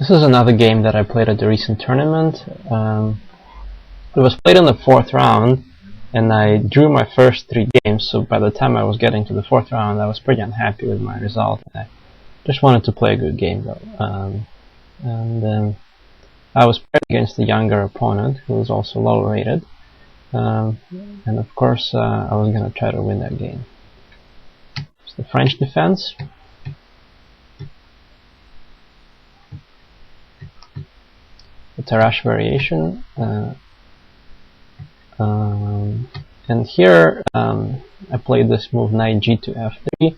This is another game that I played at the recent tournament. It was played in the 4th round, and I drew my first 3 games, so by the time I was getting to the 4th round I was pretty unhappy with my result. I just wanted to play a good game though. I was played against a younger opponent who was also low rated, and of course I was going to try to win that game. It's the French defense. The Tarrasch variation, and here I played this move knight g to f3.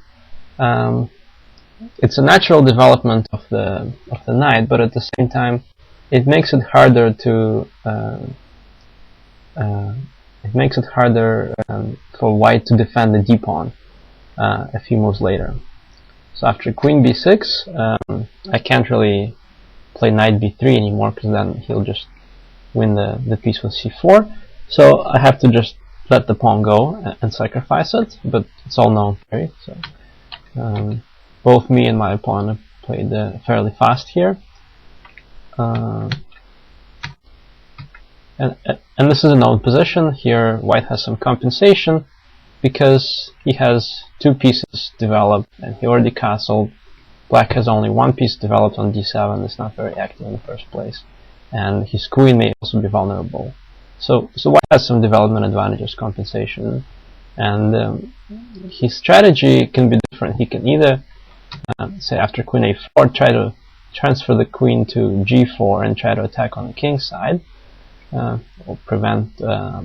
It's a natural development of the knight, but at the same time it makes it harder to for white to defend the d pawn a few moves later. So after queen b6, I can't really play knight b3 anymore, because then he'll just win the piece with c4. So I have to just let the pawn go and sacrifice it, but it's all known theory. So both me and my opponent played fairly fast here, and this is a known position. Here white has some compensation because he has 2 pieces developed and he already castled. Black has only 1 piece developed on d7. It's not very active in the first place, and his queen may also be vulnerable. So white has some development advantages, compensation, and his strategy can be different. He can either say after queen a4 try to transfer the queen to g4 and try to attack on the king side, or prevent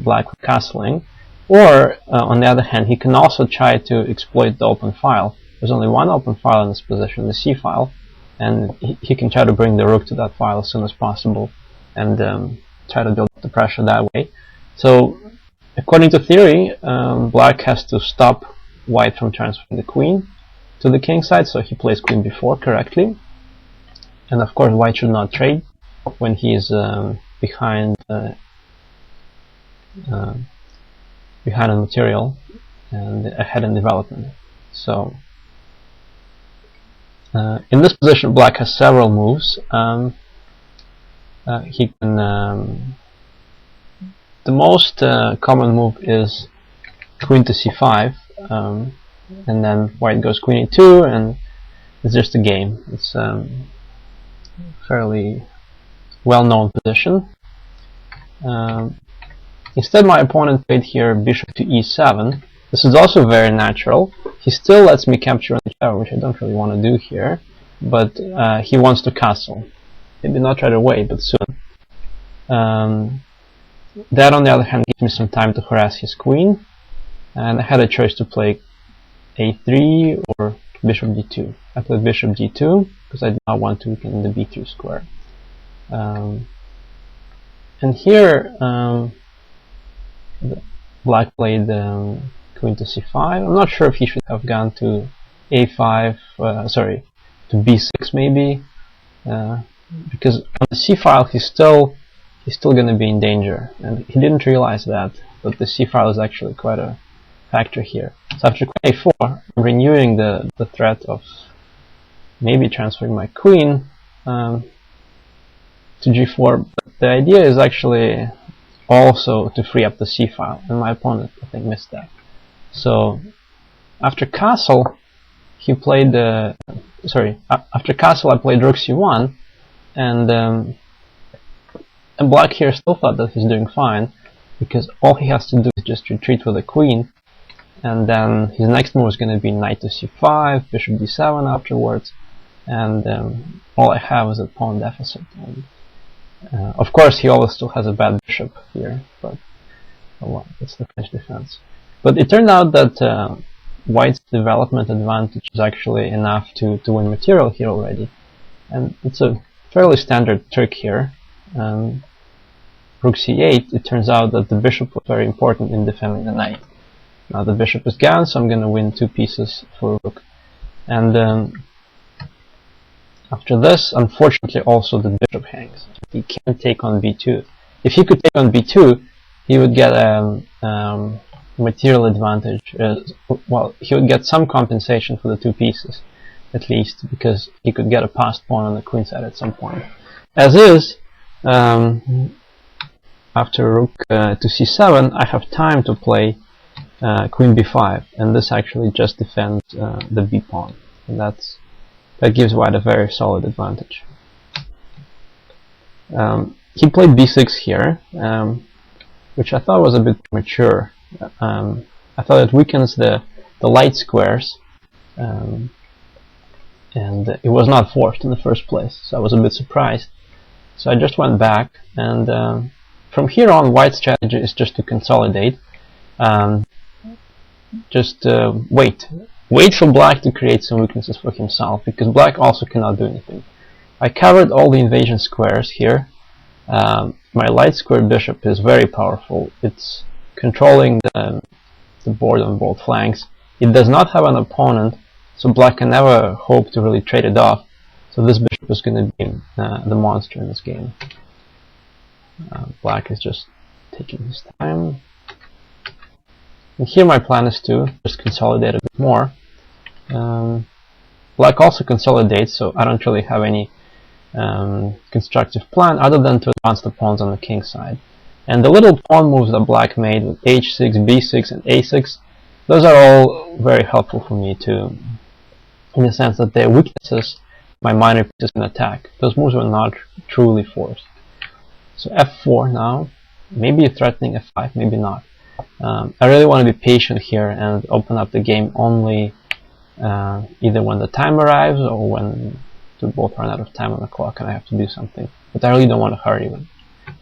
black from castling, or on the other hand he can also try to exploit the open file. There's only one open file in this position, the c file, and he can try to bring the rook to that file as soon as possible and try to build up the pressure that way. So according to theory, black has to stop white from transferring the queen to the king side, so he plays queen b4 correctly. And of course white should not trade when he is behind in material and ahead in development. So in this position black has several moves. He can the most common move is queen to c5, and then white goes queen e2, and it's just a game. It's fairly well-known position. Instead my opponent played here bishop to e7. This is also very natural. He still lets me capture on the tower, which I don't really want to do here, but he wants to castle. Maybe not right away, but soon. That on the other hand gives me some time to harass his queen, and I had a choice to play a3 or bishop d2. I played bishop d2 because I did not want to weaken the b3 square. And here black played queen to c5. I'm not sure if he should have gone to a5, sorry, to b6 maybe, because on the c file he's still going to be in danger, and he didn't realize that, but the c file is actually quite a factor here. So after queen a4, I'm renewing the threat of maybe transferring my queen to g4, but the idea is actually also to free up the c file, and my opponent I think missed that. So after castle he played after castle I played rook c1, and black here still thought that he's doing fine, because all he has to do is just retreat with a queen, and then his next move is going to be knight to c5, bishop d7 afterwards, and all I have is a pawn deficit. And, of course he always still has a bad bishop here, but oh well, it's the French defense. But it turned out that white's development advantage is actually enough to win material here already, and it's a fairly standard trick here. Rook c8, it turns out that the bishop was very important in defending the knight. Now the bishop is gone, so I'm going to win 2 pieces for rook. And after this, unfortunately, also the bishop hangs. He can't take on b2. If he could take on b2, he would get a material advantage. Well, he would get some compensation for the 2 pieces. at least, because he could get a passed pawn on the queen side at some point. As is, after rook to c7, I have time to play queen b5, and this actually just defends the b pawn, and that gives white a very solid advantage. He played b6 here, which I thought was a bit premature. I thought it weakens the light squares, and it was not forced in the first place, so I was a bit surprised. So I just went back, and from here on, white's strategy is just to consolidate. Just wait for black to create some weaknesses for himself, because black also cannot do anything. I covered all the invasion squares here. My light square bishop is very powerful. It's controlling the board on both flanks. It does not have an opponent, so black can never hope to really trade it off. So this bishop is going to be the monster in this game. Black is just taking his time. And here my plan is to just consolidate a bit more. Black also consolidates, so I don't really have any constructive plan other than to advance the pawns on the king side. And the little pawn moves that black made with h6, b6, and a6, those are all very helpful for me too, in the sense that they're weaknesses my minor pieces can attack. Those moves were not truly forced. So f4 now, maybe threatening f5, maybe not. I really want to be patient here and open up the game only either when the time arrives or when we both run out of time on the clock and I have to do something. But I really don't want to hurry with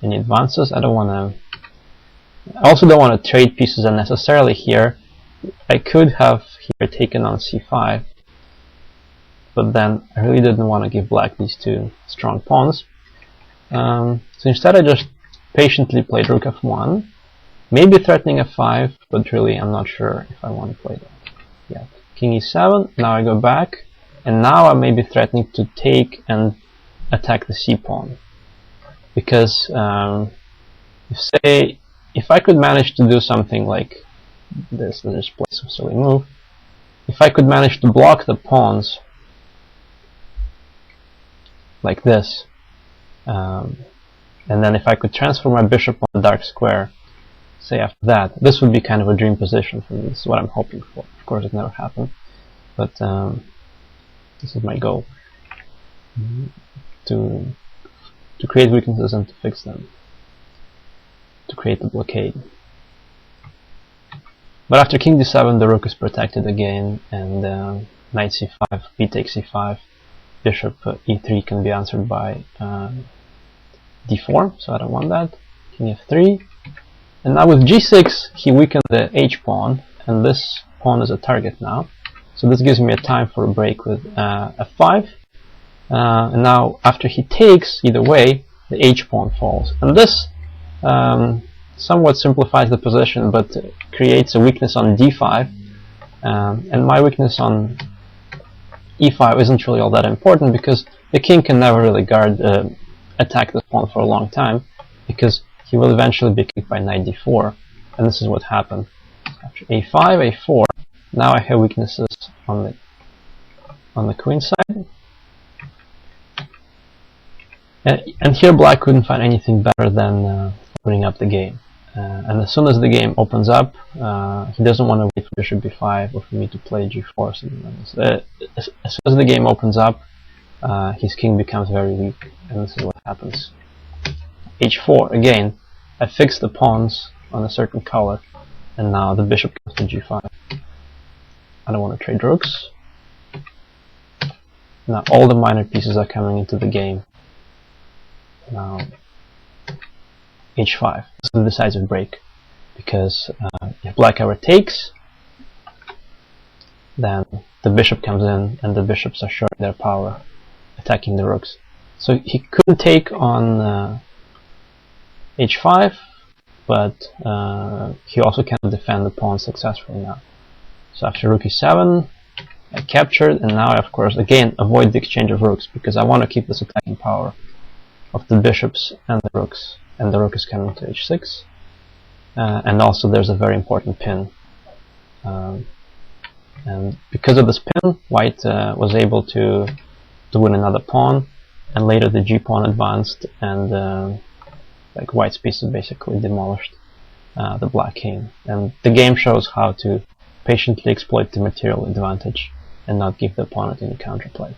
any advances. I also don't want to trade pieces unnecessarily here. I could have here taken on c5, but then I really didn't want to give black these two strong pawns. So instead I just patiently played rook f1, maybe threatening f5, but really I'm not sure if I want to play that yet. King e7, now I go back, and now I may be threatening to take and attack the c pawn. Because if I could manage to do something like this, let's just play some silly move. If I could manage to block the pawns like this, and then if I could transfer my bishop on the dark square, say after that, this would be kind of a dream position for me. This is what I'm hoping for. Of course it never happened, but this is my goal, to create weaknesses and to fix them, to create the blockade. But after king d7, the rook is protected again, and knight c5, b takes c5, bishop e3 can be answered by d4, so I don't want that. King f3, and now with g6 he weakened the h pawn, and this pawn is a target now. So this gives me a time for a break with f5. And now after he takes, either way, the h pawn falls. And this somewhat simplifies the position, but creates a weakness on d5. And my weakness on e5 isn't really all that important, because the king can never really attack this pawn for a long time, because he will eventually be kicked by knight d4. And this is what happened. After a5, a4, now I have weaknesses on the queen side. And here black couldn't find anything better than opening up the game. And as soon as the game opens up, he doesn't want to wait for bishop b5 or for me to play g4 or something like this. As soon as the game opens up, his king becomes very weak, and this is what happens. h4, again, I fixed the pawns on a certain color, and now the bishop comes to g5. I don't want to trade rooks. Now all the minor pieces are coming into the game. Now h5, this is the decisive break, because if black ever takes, then the bishop comes in and the bishops are showing their power, attacking the rooks. So he couldn't take on h5, but he also cannot defend the pawn successfully now. So after rook e7, I captured, and now I of course again avoid the exchange of rooks, because I want to keep this attacking power of the bishops and the rooks, and the rook is coming to h6, and also there's a very important pin. And because of the spin, white was able to win another pawn, and later the g-pawn advanced, and like white's pieces basically demolished the black king. And the game shows how to patiently exploit the material advantage and not give the opponent any counterplay.